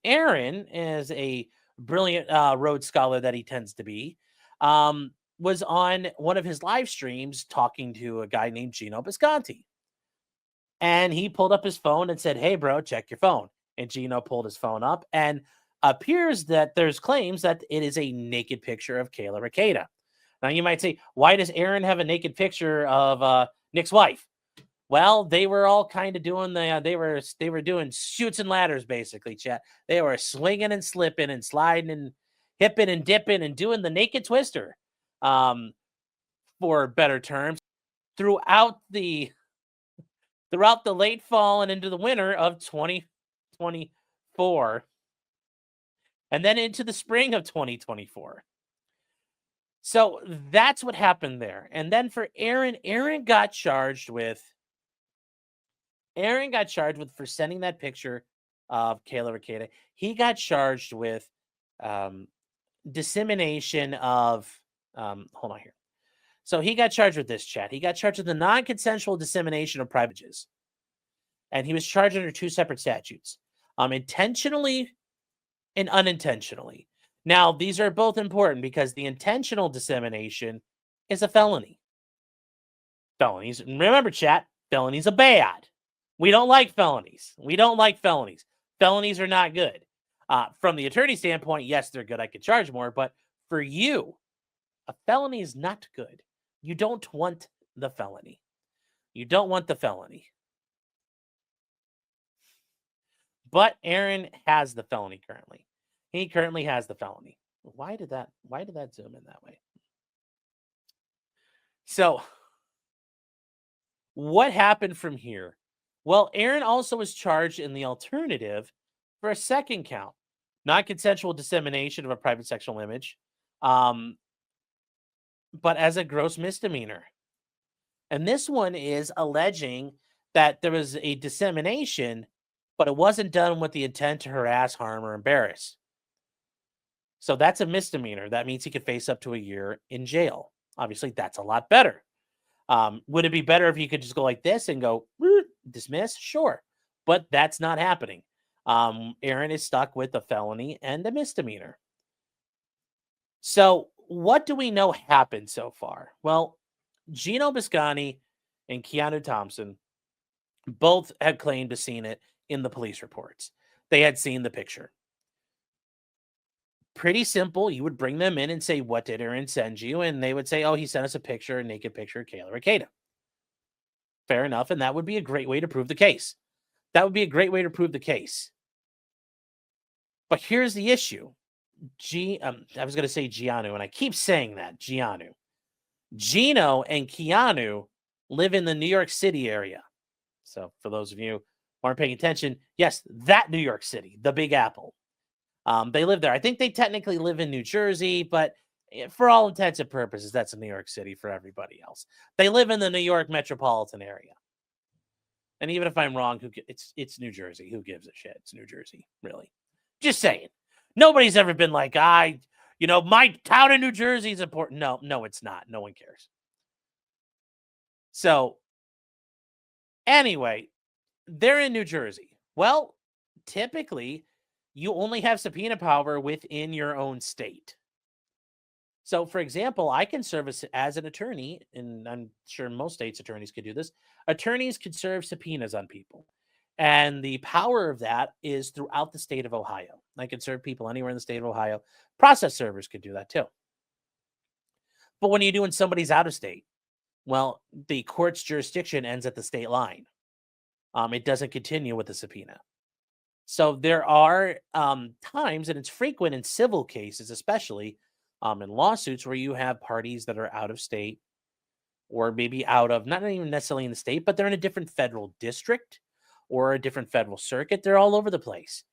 Aaron, as a brilliant Rhodes Scholar that he tends to be, was on one of his live streams talking to a guy named Geno Bisconti. And he pulled up his phone and said, "Hey, bro, check your phone." And Geno pulled his phone up, and appears that there's claims that it is a naked picture of Kayla Ricada. Now, you might say, why does Aaron have a naked picture of Nick's wife? Well, they were all kind of doing they were doing shoots and ladders, basically, chat. They were swinging and slipping and sliding and hipping and dipping and doing the naked twister, for better terms, throughout the late fall and into the winter of 2024, and then into the spring of 2024. So that's what happened there. And then for Aaron got charged with for sending that picture of Kayla Ricada. He got charged with dissemination of hold on here. So he got charged with this, chat. He got charged with the non-consensual dissemination of private images. And he was charged under two separate statutes, intentionally and unintentionally. Now, these are both important because the intentional dissemination is a felony. Felonies, remember, chat, felonies are bad. We don't like felonies. Felonies are not good. From the attorney standpoint, yes, they're good. I could charge more. But for you, a felony is not good. You don't want the felony. But Aaron has the felony currently. He currently has the felony. Why did that zoom in that way? So what happened from here? Well, Aaron also was charged in the alternative for a second count, non-consensual dissemination of a private sexual image, but as a gross misdemeanor. And this one is alleging that there was a dissemination, but it wasn't done with the intent to harass, harm, or embarrass. So that's a misdemeanor. That means he could face up to a year in jail. Obviously, that's a lot better. Would it be better if he could just go like this and go, dismiss? Sure. But that's not happening. Aaron is stuck with a felony and a misdemeanor. So what do we know happened so far? Well, Geno Bisconti and Keanu Thompson both had claimed to seen it in the police reports. They had seen the picture. Pretty simple. You would bring them in and say, "What did Aaron send you?" And they would say, "Oh, he sent us a naked picture of Kayla Ricada." Fair enough. And that would be a great way to prove the case. But here's the issue. I was going to say Gianu, and I keep saying that, Gianu. Geno and Keanu live in the New York City area. So for those of you who aren't paying attention, yes, that New York City, the Big Apple. They live there. I think they technically live in New Jersey, but for all intents and purposes, that's New York City for everybody else. They live in the New York metropolitan area. And even if I'm wrong, it's New Jersey. Who gives a shit? It's New Jersey, really. Just saying. Nobody's ever been like, my town in New Jersey is important. No, it's not. No one cares. So, anyway, they're in New Jersey. Well, typically, you only have subpoena power within your own state. So, for example, I can serve as an attorney, and I'm sure most states' attorneys could do this. Attorneys could serve subpoenas on people. And the power of that is throughout the state of Ohio. I can serve people anywhere in the state of Ohio. Process servers could do that too. But when you're doing somebody's out of state, well, the court's jurisdiction ends at the state line. It doesn't continue with the subpoena. So there are times, and it's frequent in civil cases, especially in lawsuits, where you have parties that are out of state, or maybe out of, not even necessarily in the state, but they're in a different federal district or a different federal circuit. They're all over the place.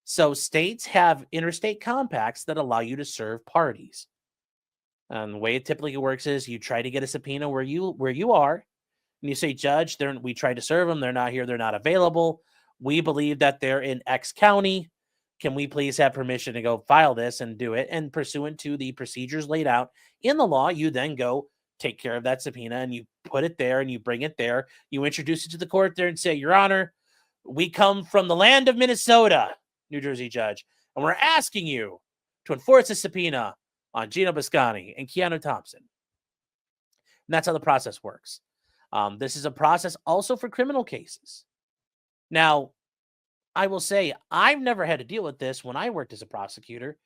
So states have interstate compacts that allow you to serve parties. And the way it typically works is you try to get a subpoena where you are, and you say, "Judge, we tried to serve them. They're not here. They're not available. We believe that they're in X county. Can we please have permission to go file this and do it?" And pursuant to the procedures laid out in the law, you then go take care of that subpoena, and you put it there, and you bring it there. You introduce it to the court there and say, "Your Honor, we come from the land of Minnesota. New Jersey judge, and we're asking you to enforce a subpoena on Geno Biscani and Keanu Thompson. And that's how the process works. This is a process also for criminal cases. Now, I will say I've never had to deal with this when I worked as a prosecutor.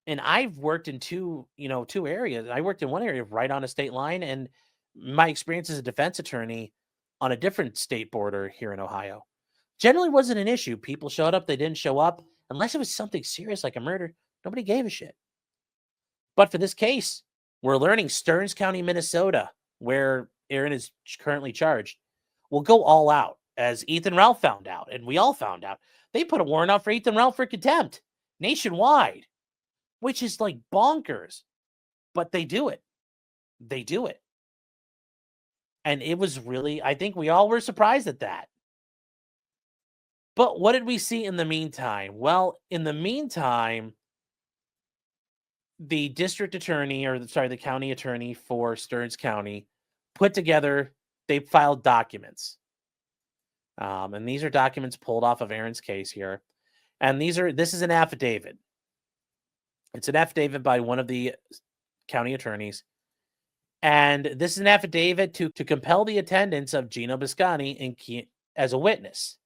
And I've worked in two areas. I worked in one area right on a state line, and my experience as a defense attorney on a different state border here in Ohio generally wasn't an issue. People showed up, they didn't show up, unless it was something serious like a murder. Nobody gave a shit. But for this case, we're learning Stearns County, Minnesota, where Aaron is currently charged, will go all out, as Ethan Ralph found out, and we all found out. They put a warrant out for Ethan Ralph for contempt nationwide, which is like bonkers, but they do it. They do it. And it was really, I think we all were surprised at that. But what did we see in the meantime? Well, in the meantime, the district attorney, the county attorney for Stearns County they filed documents. And these are documents pulled off of Aaron's case here. And this is an affidavit. It's an affidavit by one of the county attorneys. And this is an affidavit to compel the attendance of Geno Biscani as a witness.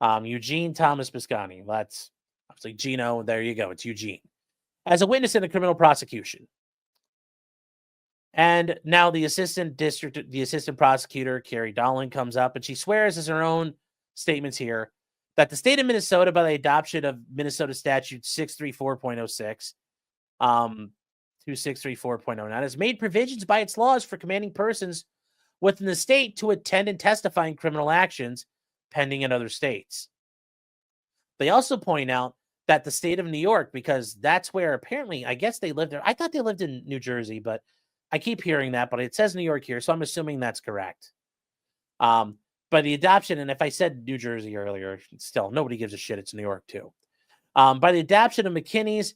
Eugene Thomas Biscani. That's obviously Geno. There you go. It's Eugene. As a witness in a criminal prosecution. And now the assistant prosecutor, Carrie Dolan, comes up and she swears as her own statements here that the state of Minnesota, by the adoption of Minnesota Statute 634.06, 2634.09, has made provisions by its laws for commanding persons within the state to attend and testify in criminal actions pending in other states. They also point out that the state of New York, because that's where apparently, I guess they lived there. I thought they lived in New Jersey, but I keep hearing that, but it says New York here, so I'm assuming that's correct. But the adoption, and if I said New Jersey earlier, still, nobody gives a shit. It's New York, too. By the adoption of McKinney's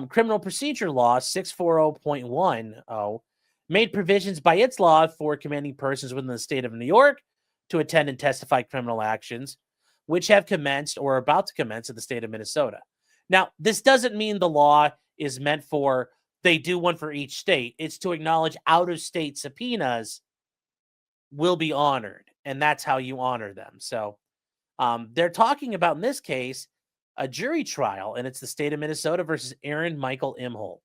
criminal procedure law 640.10, made provisions by its law for commanding persons within the state of New York to attend and testify criminal actions, which have commenced or are about to commence in the state of Minnesota. Now, this doesn't mean the law is meant for they do one for each state. It's to acknowledge out-of-state subpoenas will be honored, and that's how you honor them. So they're talking about, in this case, a jury trial, and it's the state of Minnesota versus Aaron Michael Imholt.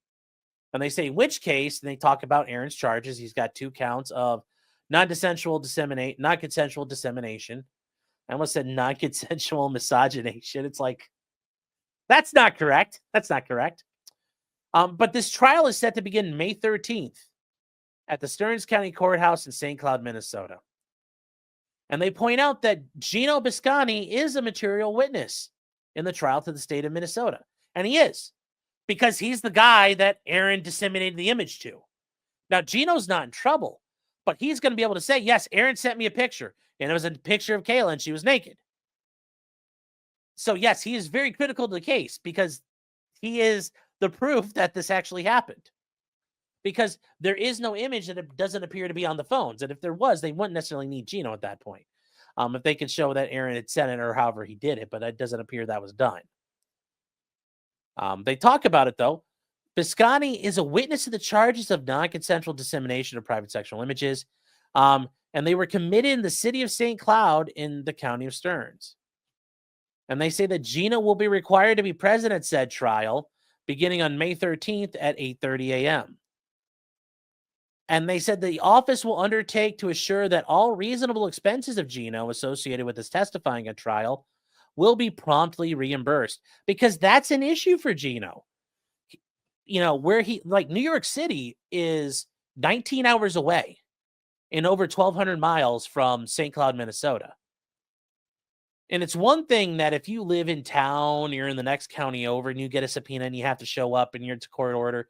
And they say which case, and they talk about Aaron's charges. He's got 2 counts of non-consensual dissemination. I almost said non-consensual miscegenation. It's like, that's not correct. That's not correct. But this trial is set to begin May 13th at the Stearns County Courthouse in St. Cloud, Minnesota. And they point out that Geno Biscani is a material witness in the trial to the state of Minnesota. And he is, because he's the guy that Aaron disseminated the image to. Now, Geno's not in trouble, but he's going to be able to say, yes, Aaron sent me a picture, and it was a picture of Kayla, and she was naked. So, yes, he is very critical to the case because he is the proof that this actually happened. Because there is no image that it doesn't appear to be on the phones. And if there was, they wouldn't necessarily need Geno at that point. If they could show that Aaron had sent it or however he did it, but it doesn't appear that was done. They talk about it, though. Biscani is a witness to the charges of non-consensual dissemination of private sexual images. And they were committed in the city of St. Cloud in the county of Stearns. And they say that Geno will be required to be present at said trial beginning on May 13th at 8:30 a.m. And they said the office will undertake to assure that all reasonable expenses of Geno associated with his testifying at trial will be promptly reimbursed, because that's an issue for Geno. Where New York City is 19 hours away and over 1,200 miles from St. Cloud, Minnesota. And it's one thing that if you live in town, you're in the next county over and you get a subpoena and you have to show up and you're to court order.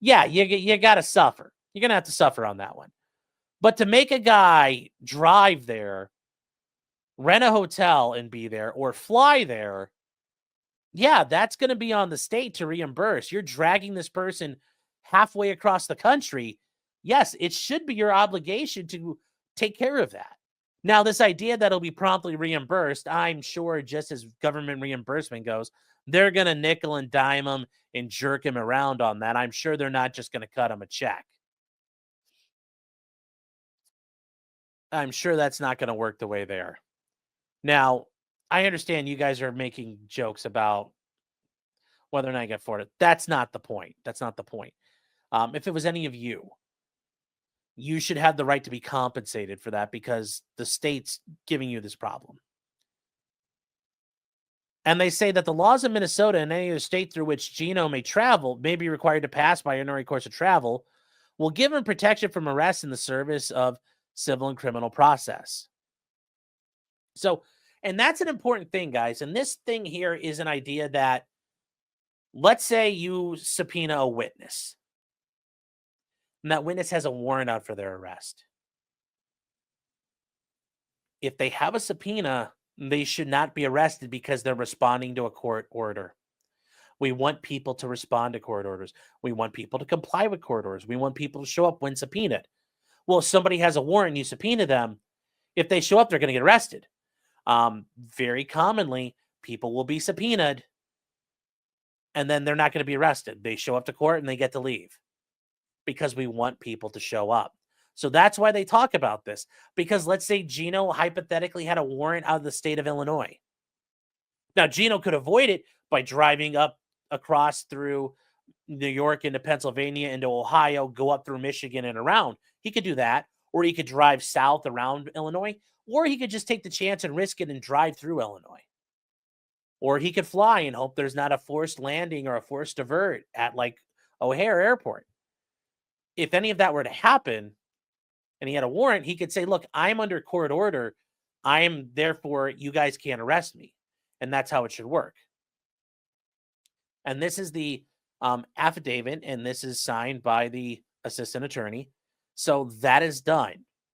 Yeah, you got to suffer. You're going to have to suffer on that one. But to make a guy drive there, rent a hotel and be there, or fly there, yeah, that's going to be on the state to reimburse. You're dragging this person halfway across the country. Yes, it should be your obligation to take care of that. Now, this idea that it'll be promptly reimbursed, I'm sure just as government reimbursement goes, they're going to nickel and dime him and jerk him around on that. I'm sure they're not just going to cut him a check. I'm sure that's not going to work the way they are. Now, I understand you guys are making jokes about whether or not you can afford it. That's not the point. That's not the point. If it was any of you, you should have the right to be compensated for that because the state's giving you this problem. And they say that the laws of Minnesota and any other state through which Geno may travel may be required to pass by ordinary course of travel will give him protection from arrest in the service of civil and criminal process. So, and that's an important thing, guys. And this thing here is an idea that, let's say you subpoena a witness, and that witness has a warrant out for their arrest. If they have a subpoena, they should not be arrested because they're responding to a court order. We want people to respond to court orders. We want people to comply with court orders. We want people to show up when subpoenaed. Well, if somebody has a warrant and you subpoena them, if they show up, they're going to get arrested. Very commonly, people will be subpoenaed and then they're not going to be arrested. They show up to court and they get to leave because we want people to show up. So that's why they talk about this. Because let's say Geno hypothetically had a warrant out of the state of Illinois. Now, Geno could avoid it by driving up across through New York into Pennsylvania, into Ohio, go up through Michigan and around. He could do that. Or he could drive south around Illinois. Or he could just take the chance and risk it and drive through Illinois. Or he could fly and hope there's not a forced landing or a forced divert at like O'Hare Airport. If any of that were to happen and he had a warrant, he could say, look, I'm under court order. I'm therefore, you guys can't arrest me. And that's how it should work. And this is the affidavit, and this is signed by the assistant attorney. So that is done.